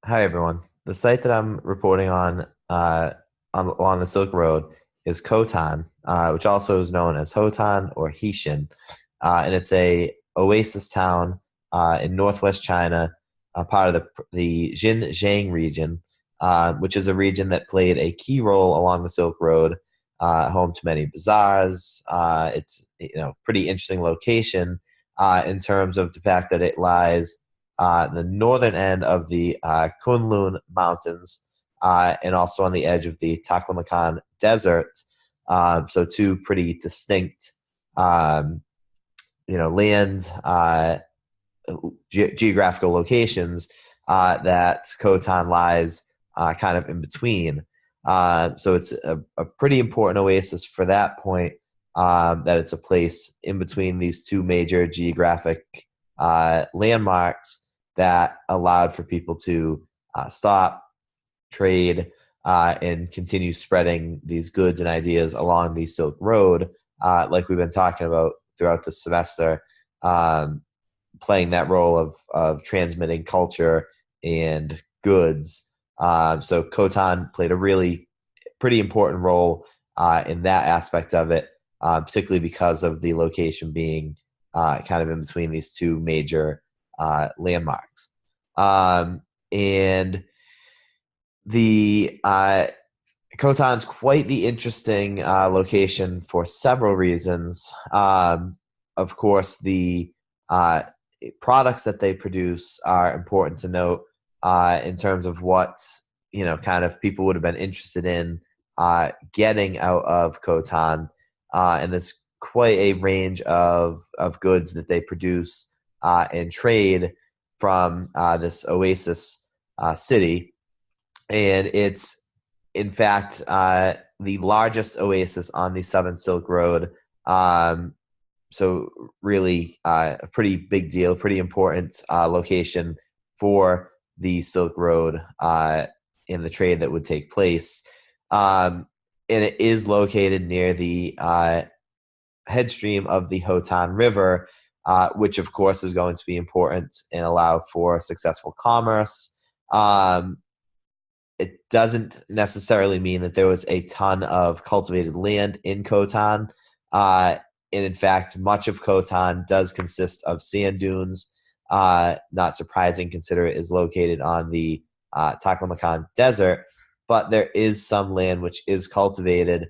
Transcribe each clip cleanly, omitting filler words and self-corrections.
Hi everyone. The site that I'm reporting on along the Silk Road is Khotan, which also is known as Hotan or Hishan, and it's a oasis town in northwest China, part of the Xinjiang region, which is a region that played a key role along the Silk Road, home to many bazaars. It's pretty interesting location in terms of the fact that it lies the northern end of the Kunlun Mountains, and also on the edge of the Taklamakan Desert. So two pretty distinct, um, land geographical locations that Khotan lies kind of in between. So it's a pretty important oasis for that point. That it's a place in between these two major geographic landmarks that allowed for people to stop, trade, and continue spreading these goods and ideas along the Silk Road, like we've been talking about throughout the semester, playing that role of transmitting culture and goods. So Khotan played a really pretty important role in that aspect of it, particularly because of the location being kind of in between these two major landmarks. And the Khotan's quite the interesting location for several reasons. Of course, the products that they produce are important to note in terms of what kind of people would have been interested in getting out of Khotan, and there's quite a range of goods that they produce and trade from this oasis city, and it's in fact the largest oasis on the Southern Silk Road. So really a pretty big deal, pretty important location for the Silk Road in the trade that would take place. And it is located near the headstream of the Khotan River, which of course is going to be important and allow for successful commerce. It doesn't necessarily mean that there was a ton of cultivated land in Khotan. And in fact, much of Khotan does consist of sand dunes. Not surprising, consider it is located on the Taklamakan Desert, but there is some land which is cultivated.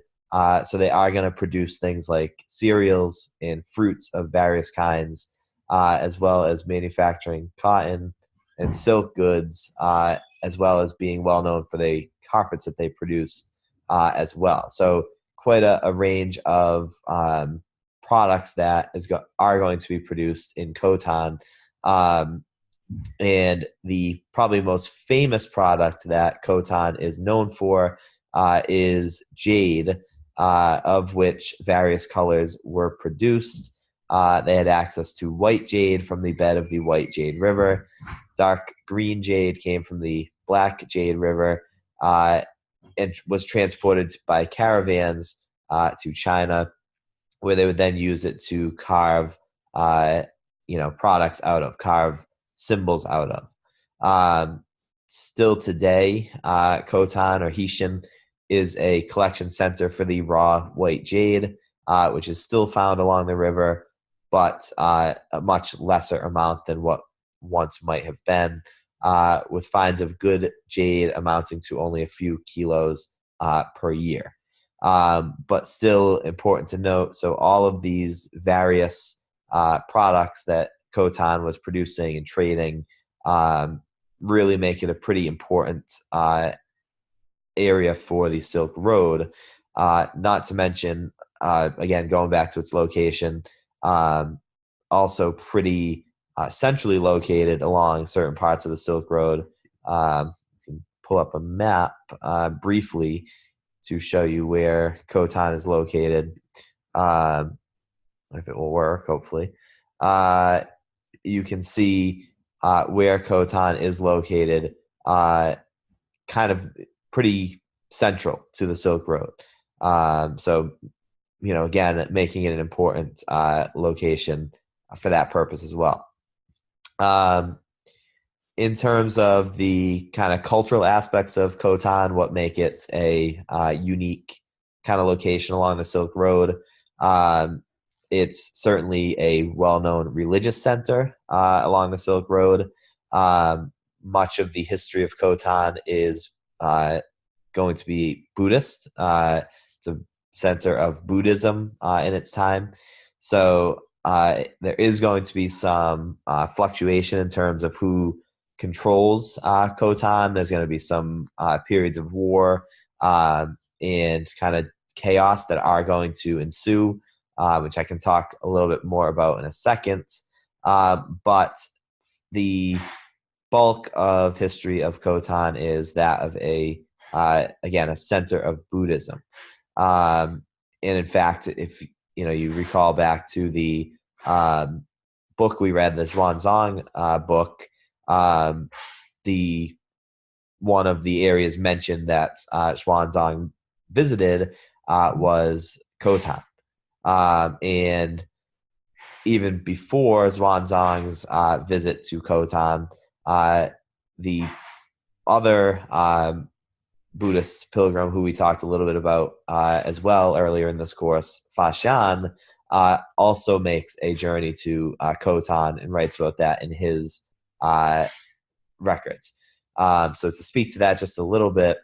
So they are going to produce things like cereals and fruits of various kinds, as well as manufacturing cotton and silk goods, as well as being well known for the carpets that they produced as well. So quite a range of products that are going to be produced in Khotan. And the probably most famous product that Khotan is known for is jade, of which various colors were produced. They had access to white jade from the bed of the White Jade River. Dark green jade came from the Black Jade River, and was transported by caravans to China, where they would then use it to carve, products out of, carve symbols out of. Still today, Khotan or Hishan is a collection center for the raw white jade, which is still found along the river, but a much lesser amount than what once might have been, with finds of good jade amounting to only a few kilos per year. But still important to note, so all of these various products that Khotan was producing and trading really make it a pretty important area for the Silk Road. Not to mention, again, going back to its location, also pretty centrally located along certain parts of the Silk Road. You can pull up a map briefly to show you where Khotan is located. If it will work, hopefully. You can see where Khotan is located, kind of pretty central to the Silk Road. So, again, making it an important location for that purpose as well. in terms of the kind of cultural aspects of Khotan, what make it a unique kind of location along the Silk Road, um, it's certainly a well-known religious center along the Silk Road. Much of the history of Khotan is going to be Buddhist. It's a center of Buddhism in its time. So there is going to be some fluctuation in terms of who controls Khotan. There's going to be some periods of war and kind of chaos that are going to ensue, which I can talk a little bit more about in a second. But the bulk of history of Khotan is that of again, a center of Buddhism. And in fact, if you recall back to the book we read, the Xuanzang book, the one of the areas mentioned that Xuanzang visited was Khotan. And even before Xuanzang's visit to Khotan, the other Buddhist pilgrim who we talked a little bit about as well earlier in this course, Fa Shan, also makes a journey to Khotan and writes about that in his records. So to speak to that just a little bit,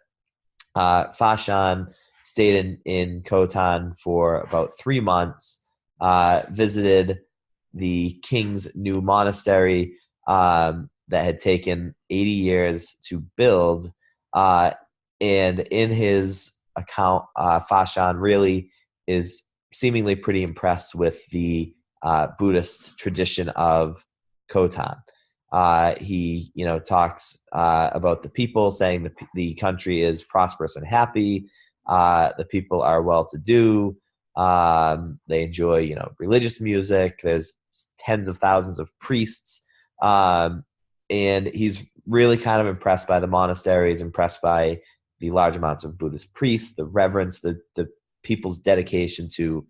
Fa Shan stayed in Khotan for about 3 months, visited the king's new monastery that had taken 80 years to build. And in his account, Fa Shan really is seemingly pretty impressed with the Buddhist tradition of Khotan. He, talks about the people, saying the country is prosperous and happy. The people are well-to-do. They enjoy, religious music. There's tens of thousands of priests, and he's really kind of impressed by the monastery. He's impressed by the large amounts of Buddhist priests, the reverence, the people's dedication to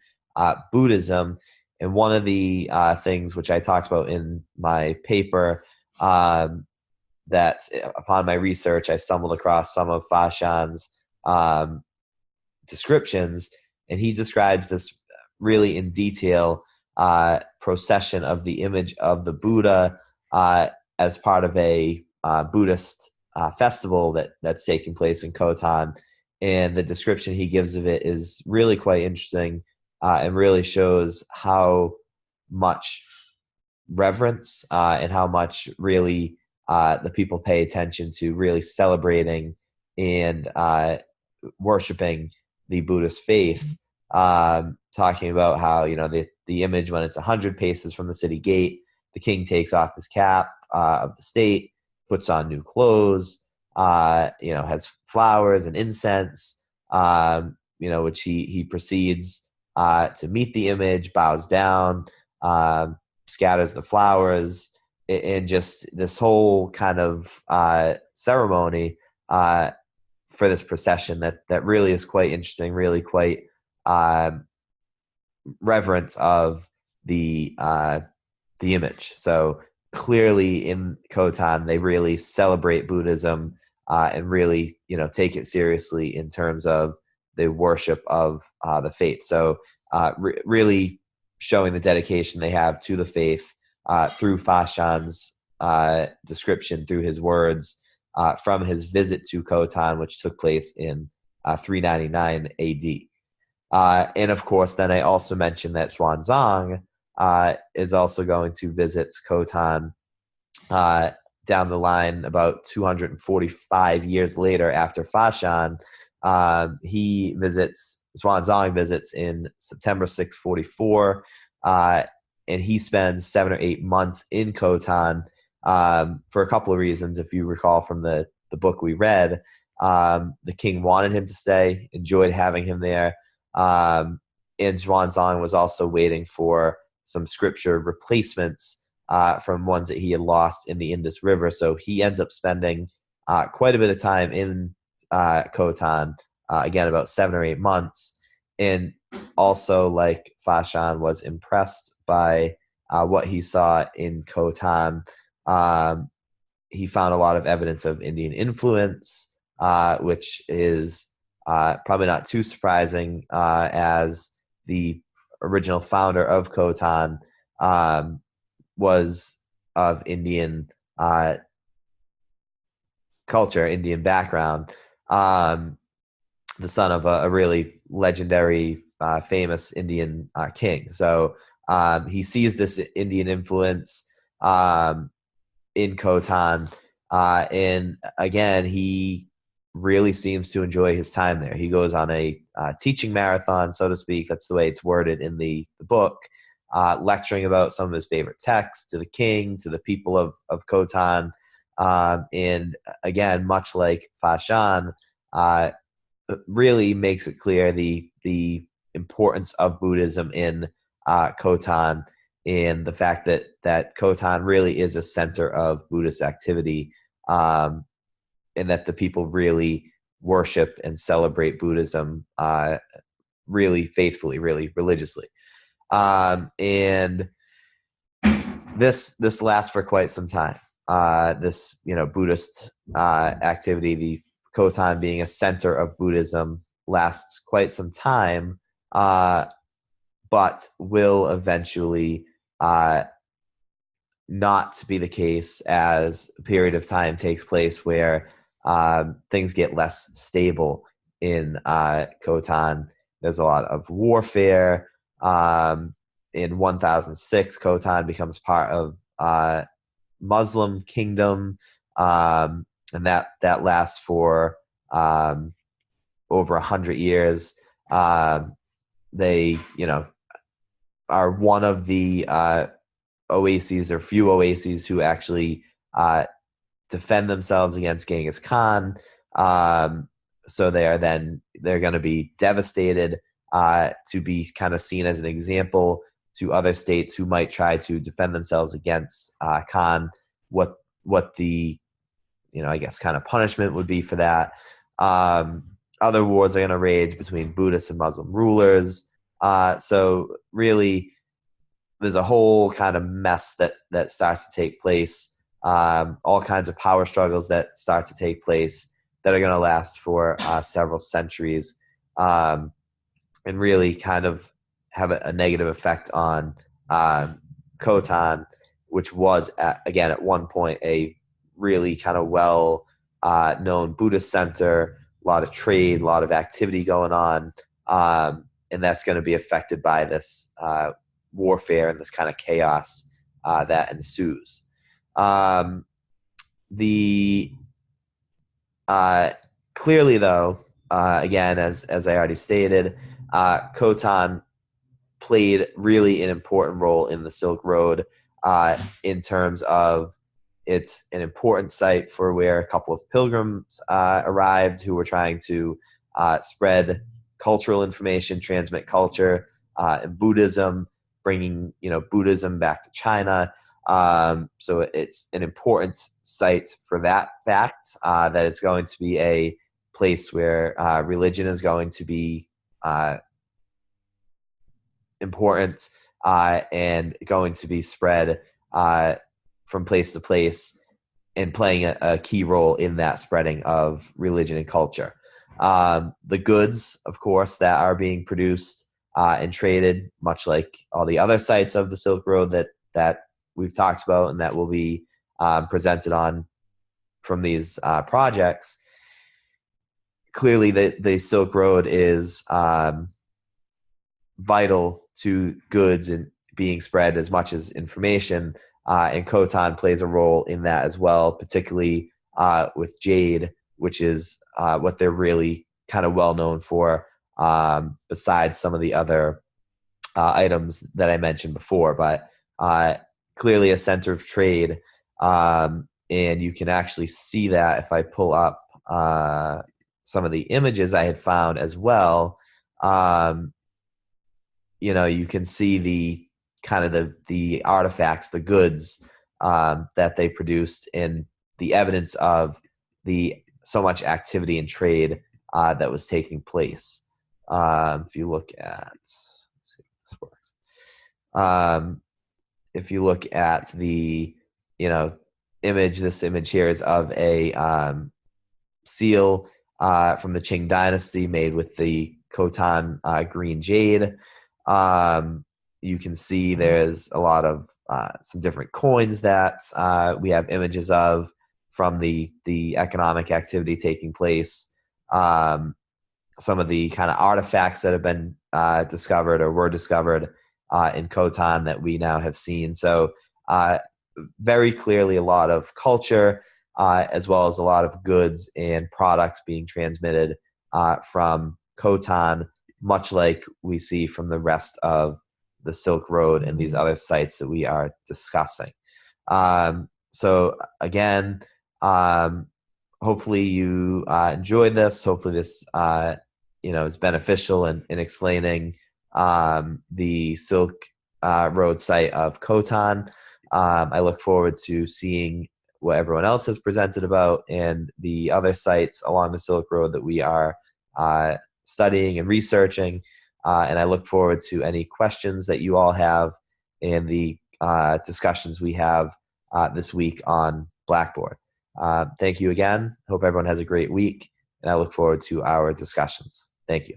Buddhism. And one of the things which I talked about in my paper, that upon my research, I stumbled across some of Fa Shan's descriptions, and he describes this really in detail procession of the image of the Buddha as part of a Buddhist festival that's taking place in Khotan. And the description he gives of it is really quite interesting and really shows how much reverence and how much really the people pay attention to really celebrating and worshiping the Buddhist faith. Talking about how the image, when it's 100 paces from the city gate, the king takes off his cap of the state, puts on new clothes, has flowers and incense, which he proceeds to meet the image, bows down, scatters the flowers, and just this whole kind of ceremony for this procession that really is quite interesting, really quite reverence of the image. So clearly in Khotan, they really celebrate Buddhism and really take it seriously in terms of the worship of the faith. So really showing the dedication they have to the faith through Fa Shan's description, through his words from his visit to Khotan, which took place in 399 AD. And of course, then I also mentioned that Xuanzang is also going to visit Khotan down the line about 245 years later after Fa Shan. Xuanzang visits in September 644, and he spends 7 or 8 months in Khotan for a couple of reasons. If you recall from the book we read, the king wanted him to stay, enjoyed having him there, and Xuanzang was also waiting for some scripture replacements from ones that he had lost in the Indus River. So he ends up spending quite a bit of time in Khotan, again, about 7 or 8 months. And also, like Fa Shan, was impressed by what he saw in Khotan. he found a lot of evidence of Indian influence, which is probably not too surprising, as the original founder of Khotan was of Indian culture, Indian background, the son of a really legendary, famous Indian king. So he sees this Indian influence in Khotan, and again, he really seems to enjoy his time there. He goes on a teaching marathon, so to speak. That's the way it's worded in the book, lecturing about some of his favorite texts to the king, to the people of Khotan. And again, much like Fashan, really makes it clear the importance of Buddhism in Khotan, and the fact that Khotan really is a center of Buddhist activity, and that the people really worship and celebrate Buddhism really faithfully, really religiously. And this lasts for quite some time. This Buddhist activity, the Khotan being a center of Buddhism, lasts quite some time, but will eventually not be the case as a period of time takes place where things get less stable in Khotan. There's a lot of warfare. In 1006, Khotan becomes part of Muslim kingdom, and that lasts for over 100 years. They, are one of the oases, or few oases, who actually defend themselves against Genghis Khan. So they're going to be devastated, to be kind of seen as an example to other states who might try to defend themselves against Khan, what the I guess kind of punishment would be for that. Other wars are going to rage between Buddhist and Muslim rulers. So really, there's a whole kind of mess that starts to take place. All kinds of power struggles that start to take place that are going to last for several centuries, and really kind of have a negative effect on Khotan, which was at one point a really kind of well known Buddhist center, a lot of trade, a lot of activity going on, and that's going to be affected by this warfare and this kind of chaos that ensues. The clearly, though, again, as I already stated, Khotan played really an important role in the Silk Road, in terms of it's an important site for where a couple of pilgrims arrived who were trying to spread cultural information, transmit culture and Buddhism, bringing Buddhism back to China. So it's an important site for that fact, that it's going to be a place where religion is going to be important, and going to be spread from place to place, and playing a key role in that spreading of religion and culture. The goods, of course, that are being produced and traded, much like all the other sites of the Silk Road that we've talked about and that will be presented on from these projects. Clearly, the Silk Road is vital to goods and being spread as much as information, and Khotan plays a role in that as well, particularly with jade, which is what they're really kind of well known for, besides some of the other items that I mentioned before. But clearly a center of trade, and you can actually see that if I pull up some of the images I had found as well. You can see the kind of the artifacts, the goods that they produced, and the evidence of the so much activity and trade that was taking place. If you look at, let's see if this works. If you look at the image. This image here is of a seal from the Qing Dynasty made with the Khotan green jade. You can see there's a lot of some different coins that we have images of from the economic activity taking place. Some of the kind of artifacts that have been discovered or were discovered in Khotan that we now have seen. So very clearly a lot of culture as well as a lot of goods and products being transmitted from Khotan, much like we see from the rest of the Silk Road and these other sites that we are discussing. So again, hopefully you enjoyed this. Hopefully this is beneficial in explaining the Silk Road site of Khotan. I look forward to seeing what everyone else has presented about and the other sites along the Silk Road that we are studying and researching. And I look forward to any questions that you all have and the discussions we have this week on Blackboard. Thank you again. Hope everyone has a great week, and I look forward to our discussions. Thank you.